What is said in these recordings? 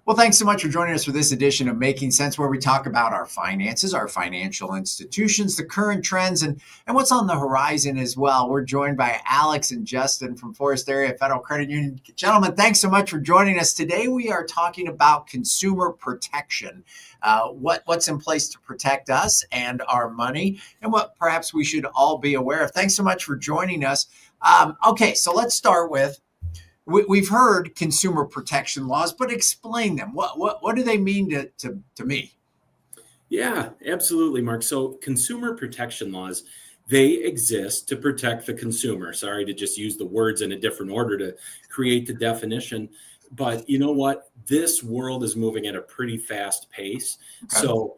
Well, thanks so much for joining us for this edition of Making Sense, where we talk about our finances, our financial institutions, the current trends, and what's on the horizon as well. We're joined by Alex and Justin from Forest Area Federal Credit Union. Gentlemen, thanks so much for joining us. Today, we are talking about consumer protection, what's in place to protect us and our money, and what perhaps we should all be aware of. Thanks so much for joining us. Okay, so let's start with we've heard consumer protection laws, but explain them. What do they mean to me? Yeah, absolutely, Mark. So consumer protection laws, they exist to protect the consumer. Sorry to just use the words in a different order to create the definition. But you know what? This world is moving at a pretty fast pace. Okay. So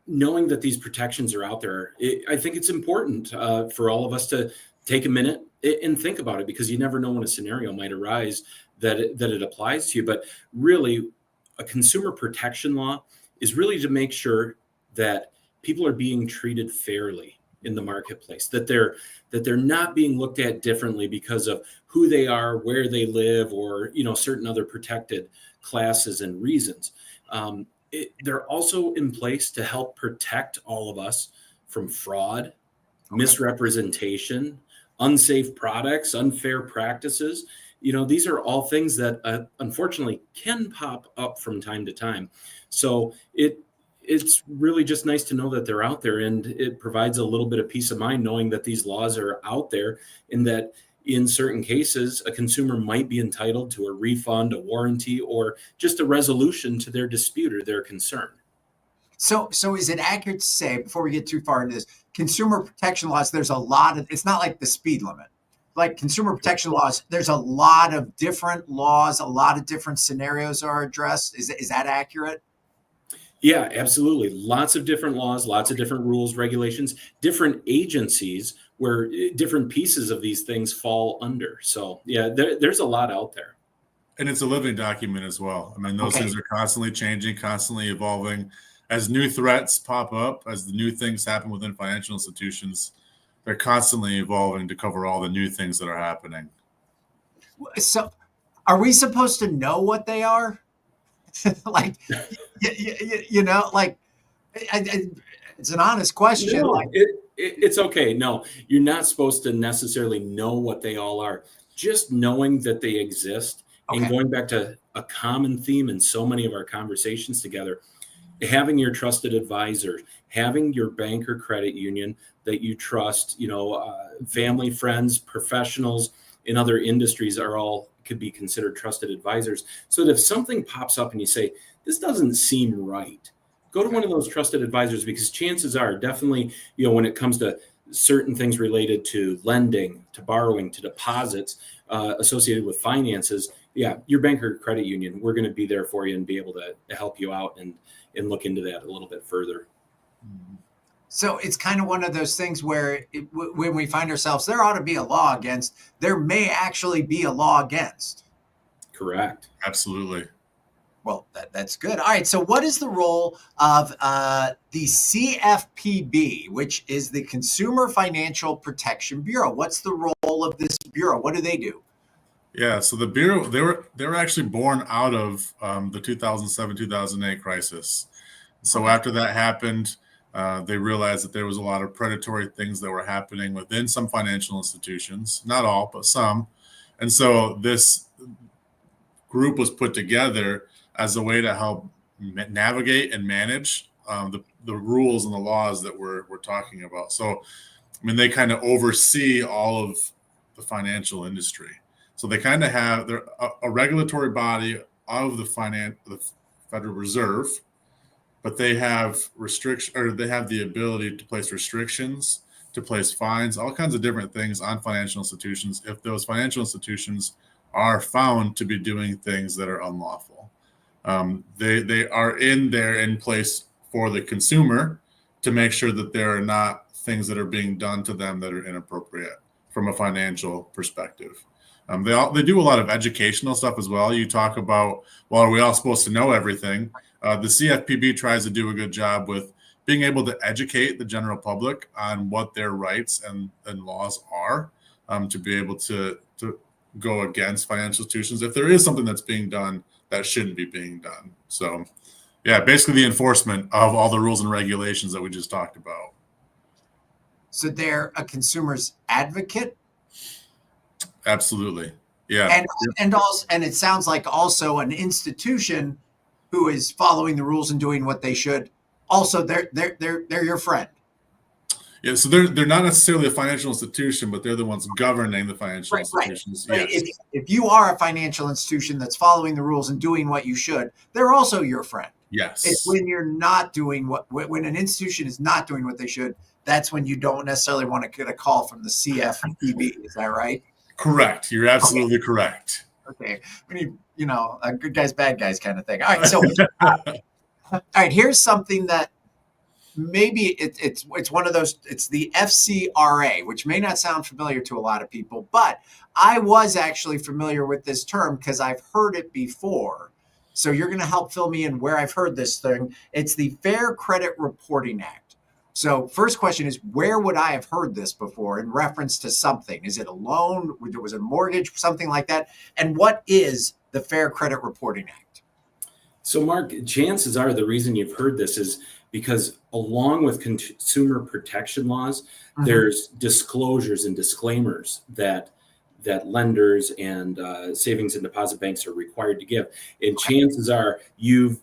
knowing that these protections are out there, I think it's important for all of us to take a minute and think about it, because you never know when a scenario might arise that it applies to you. But really, a consumer protection law is really to make sure that people are being treated fairly in the marketplace, that they're not being looked at differently because of who they are, where they live, or certain other protected classes and reasons. They're also in place to help protect all of us from fraud, misrepresentation, unsafe products, unfair practices. These are all things that unfortunately can pop up from time to time. So it's really just nice to know that they're out there, and it provides a little bit of peace of mind knowing that these laws are out there, and that in certain cases, a consumer might be entitled to a refund, a warranty, or just a resolution to their dispute or their concern. So is it accurate to say, before we get too far into this, consumer protection laws, there's a lot of, it's not like the speed limit. Like consumer protection laws, there's a lot of different laws, a lot of different scenarios are addressed. Is that accurate? Yeah, absolutely. Lots of different laws, lots of different rules, regulations, different agencies where different pieces of these things fall under. So yeah, there's a lot out there. And it's a living document as well. I mean, those things are constantly changing, constantly evolving. As new threats pop up, as the new things happen within financial institutions, they're constantly evolving to cover all the new things that are happening. So are we supposed to know what they are? Like, like, it's an honest question. No, it's okay. No, you're not supposed to necessarily know what they all are. Just knowing that they exist, and going back to a common theme in so many of our conversations together, having your trusted advisor, having your bank or credit union that you trust, family, friends, professionals in other industries could be considered trusted advisors. So that if something pops up and you say, this doesn't seem right, go to one of those trusted advisors, because chances are definitely, when it comes to certain things related to lending, to borrowing, to deposits associated with finances, your bank or credit union, we're going to be there for you and be able to help you out and look into that a little bit further. So it's kind of one of those things where when we find ourselves, there ought to be a law against, there may actually be a law against. Correct. Absolutely. Well, that's good. All right. So what is the role of the CFPB, which is the Consumer Financial Protection Bureau? What's the role of this bureau? What do they do? Yeah, so the Bureau, they were actually born out of the 2007-2008 crisis. So after that happened, they realized that there was a lot of predatory things that were happening within some financial institutions, not all, but some. And so this group was put together as a way to help navigate and manage the rules and the laws that we're talking about. So, I mean, they kind of oversee all of the financial industry. So they kind of have a regulatory body of the Federal Reserve, but they have they have the ability to place restrictions, to place fines, all kinds of different things on financial institutions if those financial institutions are found to be doing things that are unlawful. They are in place for the consumer to make sure that there are not things that are being done to them that are inappropriate from a financial perspective. They do a lot of educational stuff as well. You talk about, well, are we all supposed to know everything? The CFPB tries to do a good job with being able to educate the general public on what their rights and laws are, to be able to go against financial institutions if there is something that's being done that shouldn't be being done. So, yeah, basically the enforcement of all the rules and regulations that we just talked about. So they're a consumer's advocate? Absolutely. Yeah. And it sounds like also an institution who is following the rules and doing what they should. Also, they're your friend. Yeah, so they're not necessarily a financial institution, but they're the ones governing the financial institutions. Right. Yes. If you are a financial institution that's following the rules and doing what you should, they're also your friend. Yes. It's when you're not doing when an institution is not doing what they should, that's when you don't necessarily want to get a call from the CFPB. Is that right? Correct. You're absolutely correct. Okay. We need, a good guys, bad guys kind of thing. All right. So, all right, here's something that maybe it's one of those, it's the FCRA, which may not sound familiar to a lot of people, but I was actually familiar with this term because I've heard it before. So you're going to help fill me in where I've heard this thing. It's the Fair Credit Reporting Act. So first question is, where would I have heard this before in reference to something? Is it a loan? Was it a mortgage? Something like that? And what is the Fair Credit Reporting Act? So Mark, chances are the reason you've heard this is because along with consumer protection laws, there's disclosures and disclaimers that lenders and savings and deposit banks are required to give. And chances are you've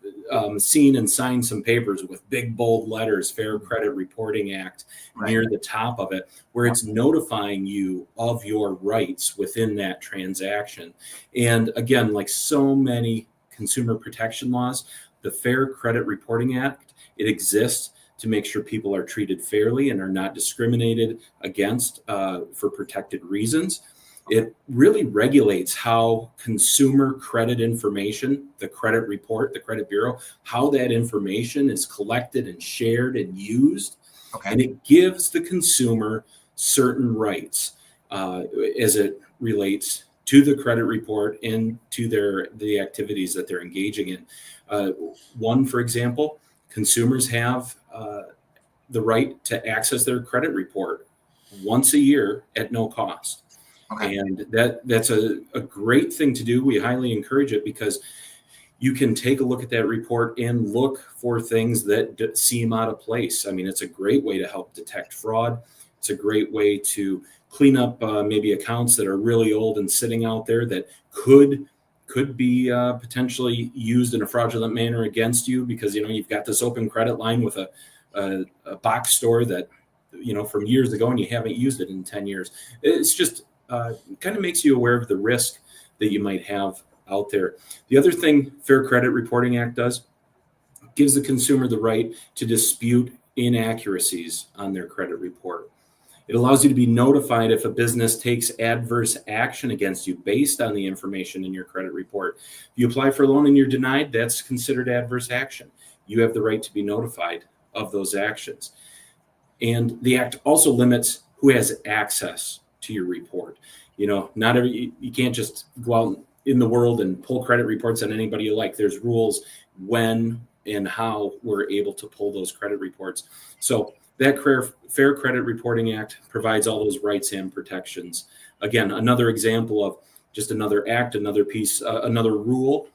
seen and signed some papers with big, bold letters, Fair Credit Reporting Act, near the top of it, where it's notifying you of your rights within that transaction. And again, like so many consumer protection laws, the Fair Credit Reporting Act, it exists to make sure people are treated fairly and are not discriminated against for protected reasons. It really regulates how consumer credit information, the credit report, the credit bureau, how that information is collected and shared and used. Okay. And it gives the consumer certain rights as it relates to the credit report and to the activities that they're engaging in. One, for example, consumers have the right to access their credit report once a year at no cost. Okay. And that's a great thing to do. We highly encourage it because you can take a look at that report and look for things that seem out of place. I mean, it's a great way to help detect fraud. It's a great way to clean up maybe accounts that are really old and sitting out there that could be potentially used in a fraudulent manner against you because, you've got this open credit line with a box store that, from years ago and you haven't used it in 10 years. It's just kind of makes you aware of the risk that you might have out there. The other thing Fair Credit Reporting Act does, gives the consumer the right to dispute inaccuracies on their credit report. It allows you to be notified if a business takes adverse action against you based on the information in your credit report. If you apply for a loan and you're denied, that's considered adverse action. You have the right to be notified of those actions. And the act also limits who has access to your report. You can't just go out in the world and pull credit reports on anybody you like. There's rules when and how we're able to pull those credit reports. So that Fair Credit Reporting Act provides all those rights and protections. Again, another example of just another act, another piece, another rule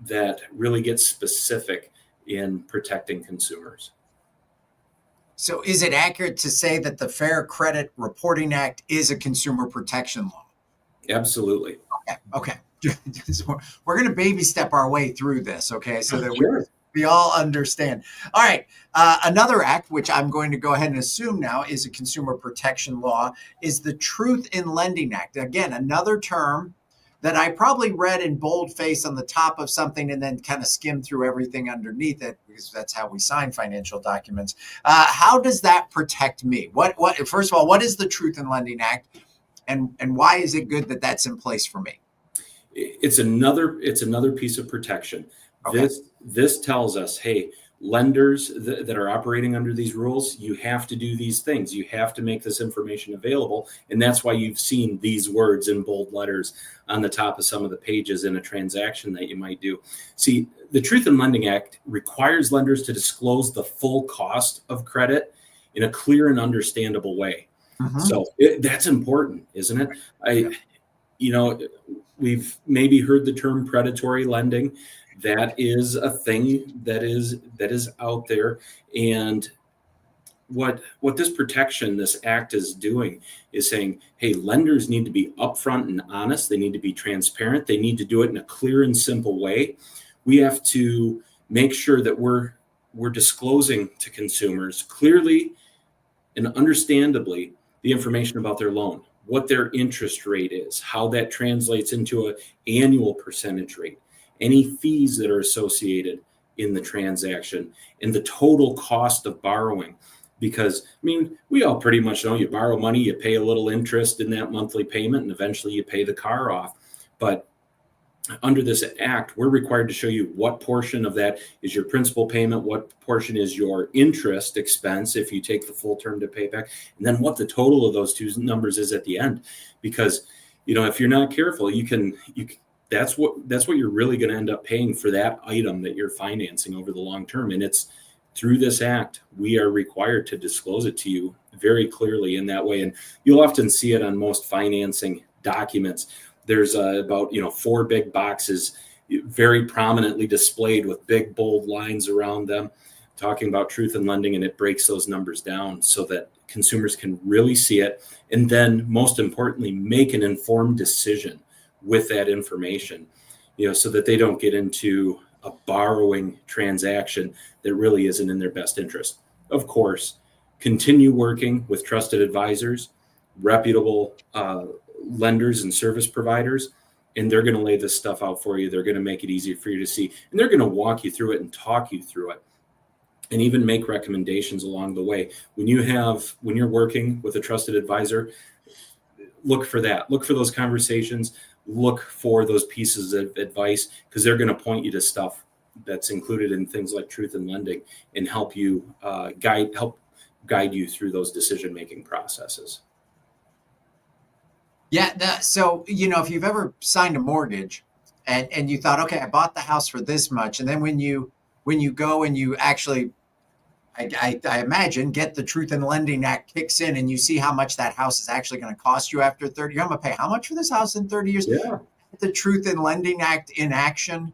that really gets specific in protecting consumers. So is it accurate to say that the Fair Credit Reporting Act is a consumer protection law? Absolutely. Okay. We're going to baby step our way through this, okay? So that we all understand. All right. Another act, which I'm going to go ahead and assume now is a consumer protection law, is the Truth in Lending Act. Again, another term that I probably read in boldface on the top of something and then kind of skimmed through everything underneath it because that's how we sign financial documents. How does that protect me? What? First of all, what is the Truth in Lending Act, and why is it good that that's in place for me? It's another piece of protection. Okay. This tells us, hey, lenders that are operating under these rules, you have to do these things. You have to make this information available. And that's why you've seen these words in bold letters on the top of some of the pages in a transaction that you might do. See, the Truth in Lending Act requires lenders to disclose the full cost of credit in a clear and understandable way. Mm-hmm. So that's important, isn't it? we've maybe heard the term predatory lending. That is a thing that is out there. And what this protection, this act is doing is saying, hey, lenders need to be upfront and honest. They need to be transparent. They need to do it in a clear and simple way. We have to make sure that we're disclosing to consumers clearly and understandably the information about their loan, what their interest rate is, how that translates into an annual percentage rate, any fees that are associated in the transaction, and the total cost of borrowing. Because, I mean, we all pretty much know you borrow money, you pay a little interest in that monthly payment, and eventually you pay the car off. But under this act, we're required to show you what portion of that is your principal payment, what portion is your interest expense if you take the full term to pay back, and then what the total of those two numbers is at the end. Because, if you're not careful, that's what you're really going to end up paying for that item that you're financing over the long term. And it's through this act, we are required to disclose it to you very clearly in that way. And you'll often see it on most financing documents. There's about 4 big boxes very prominently displayed with big bold lines around them talking about truth in lending, and it breaks those numbers down so that consumers can really see it, and then most importantly make an informed decision with that information, so that they don't get into a borrowing transaction that really isn't in their best interest. Of course, continue working with trusted advisors, reputable lenders and service providers, and they're going to lay this stuff out for you. They're going to make it easy for you to see, and they're going to walk you through it and talk you through it, and even make recommendations along the way. When you're working with a trusted advisor, look for that. Look for those conversations. Look for those pieces of advice, because they're going to point you to stuff that's included in things like truth in lending and help you guide you through those decision-making processes. Yeah. So, if you've ever signed a mortgage and you thought, okay, I bought the house for this much. And then when you go and you actually, I imagine, get the Truth in Lending Act kicks in and you see how much that house is actually going to cost you after 30 years. I'm going to pay how much for this house in 30 years? Yeah. The Truth in Lending Act in action.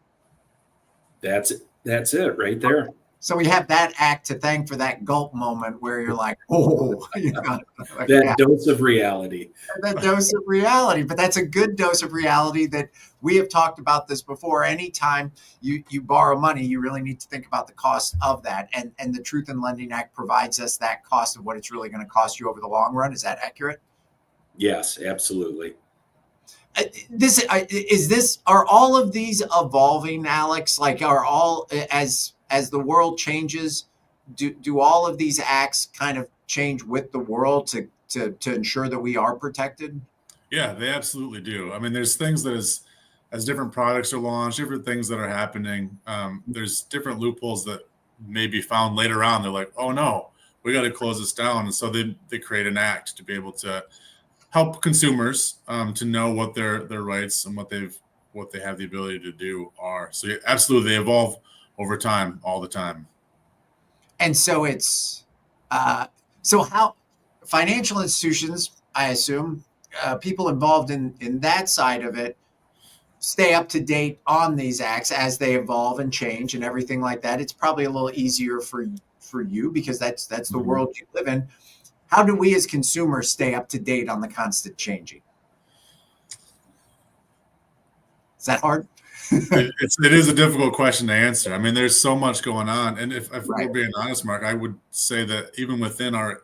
That's it right there. So we have that act to thank for that gulp moment where you're like, oh, that dose of reality. That dose of reality. But that's a good dose of reality that we have talked about this before. Anytime you borrow money, you really need to think about the cost of that. And the Truth in Lending Act provides us that cost of what it's really going to cost you over the long run. Is that accurate? Yes, absolutely. Are all of these evolving, Alex? Like, are all, as the world changes, do all of these acts kind of change with the world to ensure that we are protected? Yeah, they absolutely do. I mean, there's things that as different products are launched, different things that are happening. There's different loopholes that may be found later on. They're like, oh no, we got to close this down. And so they create an act to be able to help consumers to know what their rights and what they have the ability to do are. So absolutely, they evolve over time, all the time. And so it's so how financial institutions, I assume, people involved in that side of it, stay up to date on these acts as they evolve and change and everything like that. It's probably a little easier for you because that's the world you live in. How do we as consumers stay up to date on the constant changing? Is that hard? It is a difficult question to answer. I mean, there's so much going on, and if we're being honest, Mark, I would say that even within our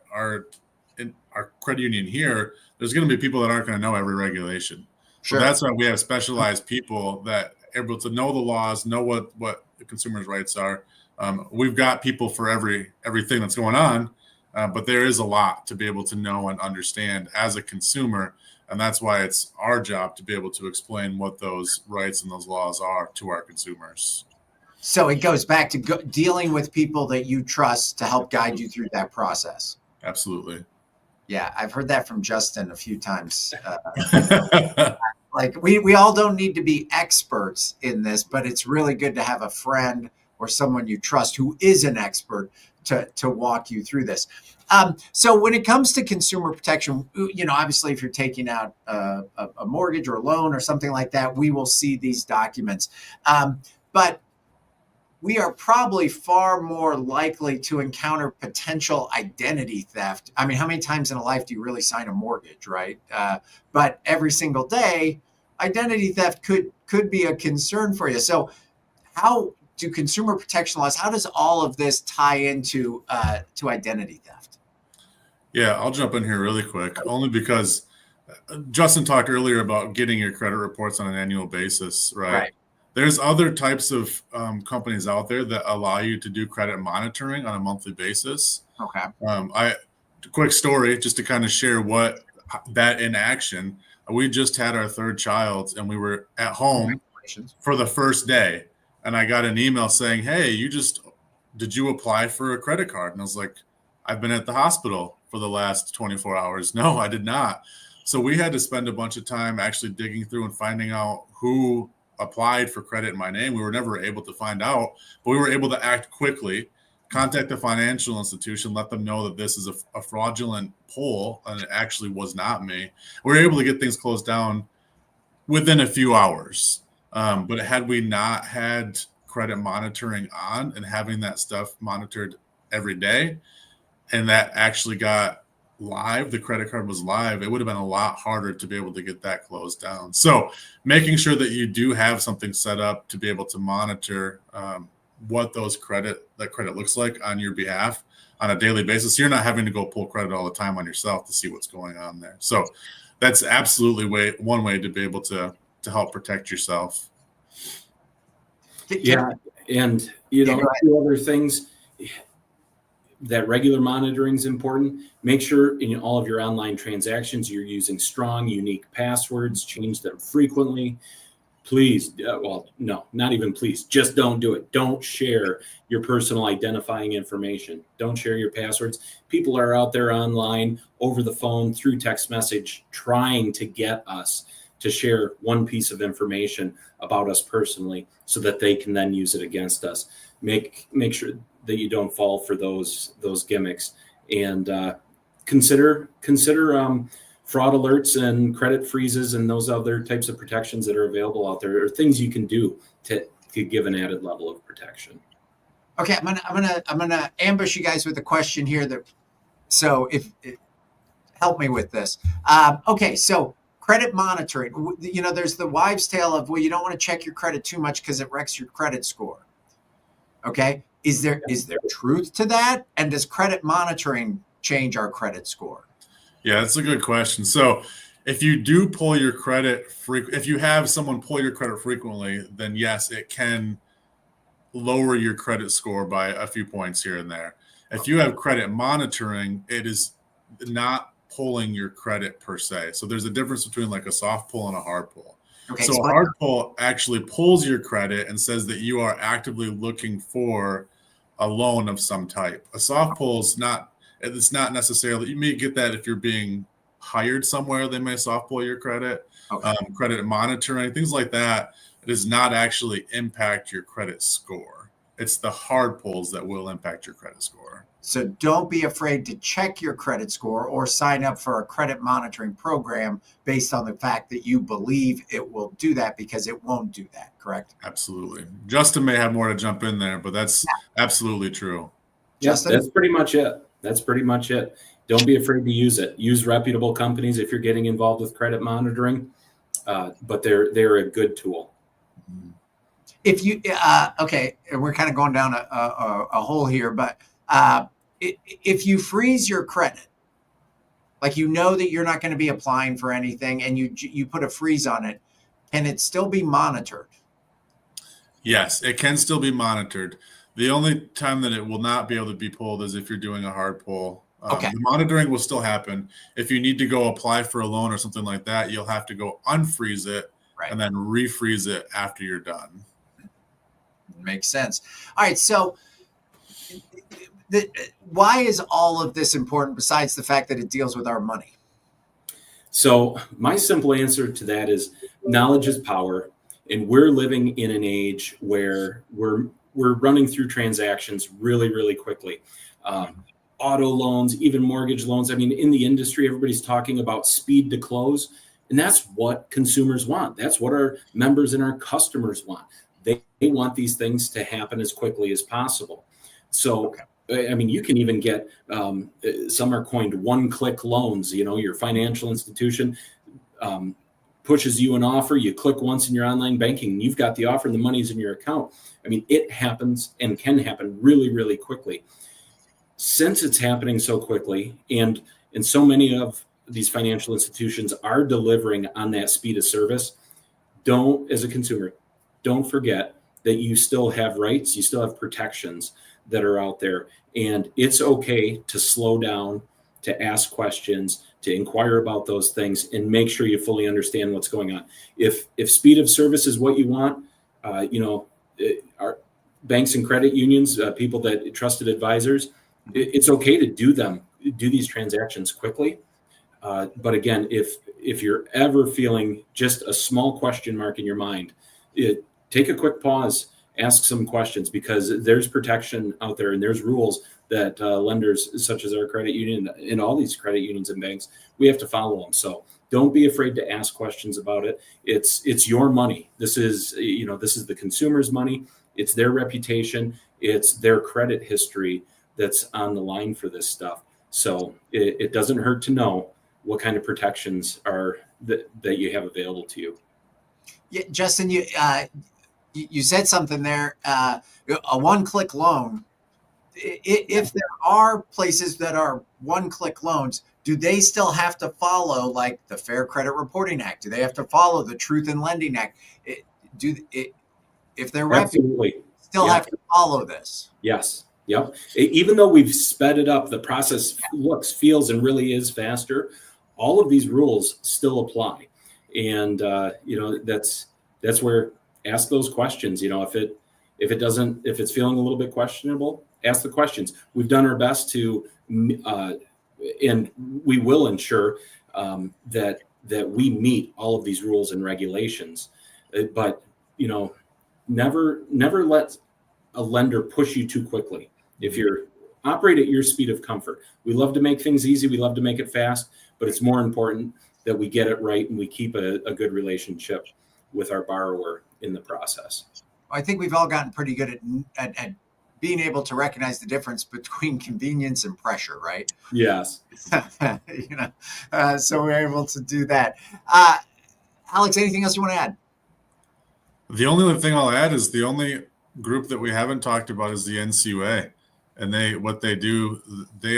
credit union here, there's going to be people that aren't going to know every regulation. Sure. So that's why we have specialized people that are able to know the laws, know what the consumers' rights are. We've got people for everything that's going on, but there is a lot to be able to know and understand as a consumer. And that's why it's our job to be able to explain what those rights and those laws are to our consumers. So it goes back to dealing with people that you trust to help guide you through that process. Absolutely. Yeah, I've heard that from Justin a few times. Like we all don't need to be experts in this, but it's really good to have a friend or someone you trust who is an expert to walk you through this. So when it comes to consumer protection, obviously if you're taking out a mortgage or a loan or something like that, we will see these documents. But we are probably far more likely to encounter potential identity theft. I mean, how many times in a life do you really sign a mortgage, right? But every single day, identity theft could be a concern for you. So how do consumer protection laws, how does all of this tie into to identity theft? Yeah, I'll jump in here really quick, only because Justin talked earlier about getting your credit reports on an annual basis, right? There's other types of companies out there that allow you to do credit monitoring on a monthly basis. Okay. Quick story, just to kind of share what that in action. We just had our third child, and we were at home for the first day, and I got an email saying, "Hey, did you apply for a credit card?" And I was like, "I've been at the hospital for the last 24 hours. No, I did not." So we had to spend a bunch of time actually digging through and finding out who applied for credit in my name. We were never able to find out, but we were able to act quickly, contact the financial institution, let them know that this is a fraudulent pull, and it actually was not me. We were able to get things closed down within a few hours. But had we not had credit monitoring on and having that stuff monitored every day, and that actually got live, the credit card was live, it would have been a lot harder to be able to get that closed down. So making sure that you do have something set up to be able to monitor what that credit looks like on your behalf on a daily basis. You're not having to go pull credit all the time on yourself to see what's going on there. So that's absolutely one way to be able to help protect yourself. Yeah. And, two other things that regular monitoring is important. Make sure in all of your online transactions, you're using strong, unique passwords, change them frequently. Please, no, not even please, just don't do it. Don't share your personal identifying information. Don't share your passwords. People are out there online, over the phone, through text message, trying to get us to share one piece of information about us personally so that they can then use it against us. Make sure that you don't fall for those gimmicks, and consider fraud alerts and credit freezes and those other types of protections that are available out there, or things you can do to give an added level of protection. Okay, I'm gonna ambush you guys with a question here. So help me with this. Okay, so credit monitoring. There's the wives' tale of, well, you don't want to check your credit too much because it wrecks your credit score. Okay, is there truth to that? And does credit monitoring change our credit score? Yeah, that's a good question. So if you do pull your credit if you have someone pull your credit frequently, then yes, it can lower your credit score by a few points here and there. If you have credit monitoring, it is not pulling your credit per se. So there's a difference between like a soft pull and a hard pull. Okay, so a hard pull actually pulls your credit and says that you are actively looking for a loan of some type. A soft pull is not. It's not necessarily, you may get that if you're being hired somewhere, they may soft pull your credit. Okay. Credit monitoring, things like that, it does not actually impact your credit score. It's the hard pulls that will impact your credit score. So don't be afraid to check your credit score or sign up for a credit monitoring program based on the fact that you believe it will do that, because it won't do that, correct? Absolutely. Justin may have more to jump in there, but that's absolutely true. Justin? That's pretty much it. That's pretty much it. Don't be afraid to use it. Use reputable companies if you're getting involved with credit monitoring, but they're a good tool. If you okay, we're kind of going down a hole here, but if you freeze your credit, like that you're not going to be applying for anything, and you put a freeze on it, can it still be monitored? Yes, it can still be monitored. The only time that it will not be able to be pulled is if you're doing a hard pull. Okay. The monitoring will still happen. If you need to go apply for a loan or something like that, you'll have to go unfreeze it and then refreeze it after you're done. Makes sense. All right. So why is all of this important besides the fact that it deals with our money? So my simple answer to that is knowledge is power. And we're living in an age where we're we're running through transactions really, really quickly. Auto loans, even mortgage loans. I mean, in the industry, everybody's talking about speed to close, and that's what consumers want. That's what our members and our customers want. They want these things to happen as quickly as possible. So, I mean, you can even get, some are coined one-click loans. Your financial institution pushes you an offer, you click once in your online banking, and you've got the offer and the money's in your account. I mean, it happens and can happen really, really quickly. Since it's happening so quickly, and so many of these financial institutions are delivering on that speed of service, as a consumer, don't forget that you still have rights, you still have protections that are out there, and it's okay to slow down, to ask questions, to inquire about those things, and make sure you fully understand what's going on. If speed of service is what you want, our banks and credit unions, people that trusted advisors, it's okay to do these transactions quickly. But again, if you're ever feeling just a small question mark in your mind, take a quick pause, ask some questions, because there's protection out there and there's rules that lenders such as our credit union and all these credit unions and banks, we have to follow them. So don't be afraid to ask questions about it. It's your money. This is the consumer's money. It's their reputation. It's their credit history that's on the line for this stuff. So it doesn't hurt to know what kind of protections are that you have available to you. Yeah, Justin, you said something there. A one-click loan. If there are places that are one-click loans, do they still have to follow like the Fair Credit Reporting Act? Do they have to follow the Truth in Lending Act? If they're Absolutely still have to follow this? Yes. Yep. Even though we've sped it up, the process feels, and really is faster. All of these rules still apply, and that's where ask those questions. If it's feeling a little bit questionable, ask the questions. We've done our best to, and we will ensure that we meet all of these rules and regulations. But never let a lender push you too quickly. If you're operate at your speed of comfort. We love to make things easy. We love to make it fast, but it's more important that we get it right and we keep a good relationship with our borrower in the process. I think we've all gotten pretty good at being able to recognize the difference between convenience and pressure, right? Yes. So we're able to do that. Alex, anything else you want to add? The only other thing I'll add is the only group that we haven't talked about is the NCUA. And they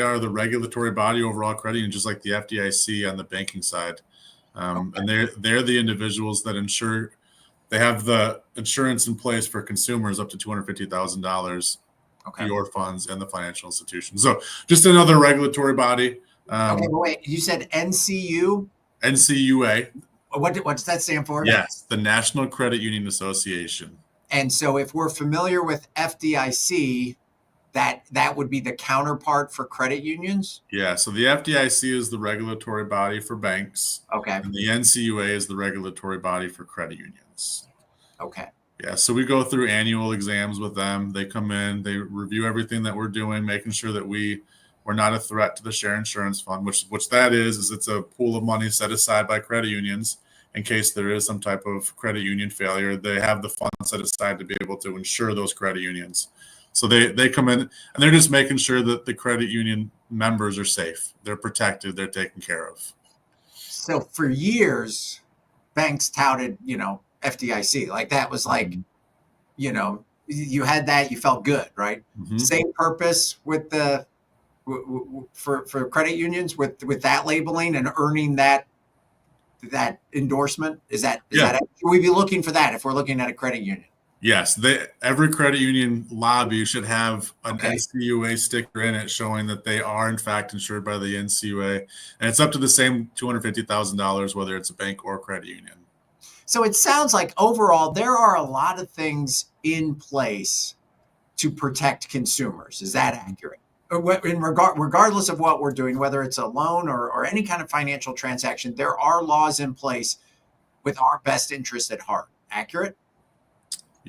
are the regulatory body over all credit unions, just like the FDIC on the banking side. And they're the individuals that ensure they have the insurance in place for consumers up to $250,000, your funds and the financial institution. So just another regulatory body. But wait, you said NCU? NCUA. What does that stand for? Yes, the National Credit Union Association. And so if we're familiar with FDIC, that would be the counterpart for credit unions? Yeah, so the FDIC is the regulatory body for banks. Okay. And the NCUA is the regulatory body for credit unions. Okay. Yeah, so we go through annual exams with them. They come in, they review everything that we're doing, making sure that we're not a threat to the share insurance fund, which that is it's a pool of money set aside by credit unions in case there is some type of credit union failure. They have the fund set aside to be able to insure those credit unions. So they come in and they're just making sure that the credit union members are safe. They're protected. They're taken care of. So for years, banks touted, FDIC. Like that was like, you had that, you felt good, right? Mm-hmm. Same purpose with for credit unions with that labeling and earning that endorsement. Is that should we be looking for that if we're looking at a credit union? Yes, every credit union lobby should have an NCUA sticker in it showing that they are in fact insured by the NCUA, and it's up to the same $250,000 whether it's a bank or a credit union. So it sounds like overall there are a lot of things in place to protect consumers. Is that accurate? Regardless of what we're doing, whether it's a loan or any kind of financial transaction, there are laws in place with our best interest at heart. Accurate?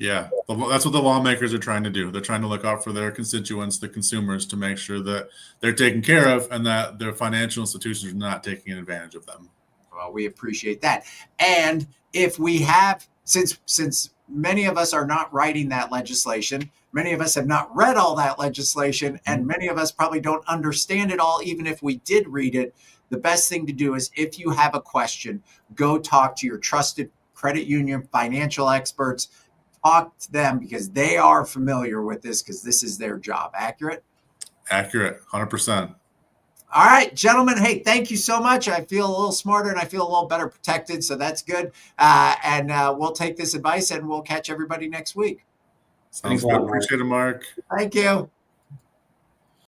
Yeah, that's what the lawmakers are trying to do. They're trying to look out for their constituents, the consumers, to make sure that they're taken care of and that their financial institutions are not taking advantage of them. Well, we appreciate that. And if we have, since many of us are not writing that legislation, many of us have not read all that legislation, and many of us probably don't understand it all, even if we did read it, the best thing to do is, if you have a question, go talk to your trusted credit union financial experts. Talk to them because they are familiar with this, because this is their job. Accurate? Accurate, 100%. All right, gentlemen. Hey, thank you so much. I feel a little smarter and I feel a little better protected, so that's good. And we'll take this advice and we'll catch everybody next week. Sounds good. Appreciate it, Mark. Thank you.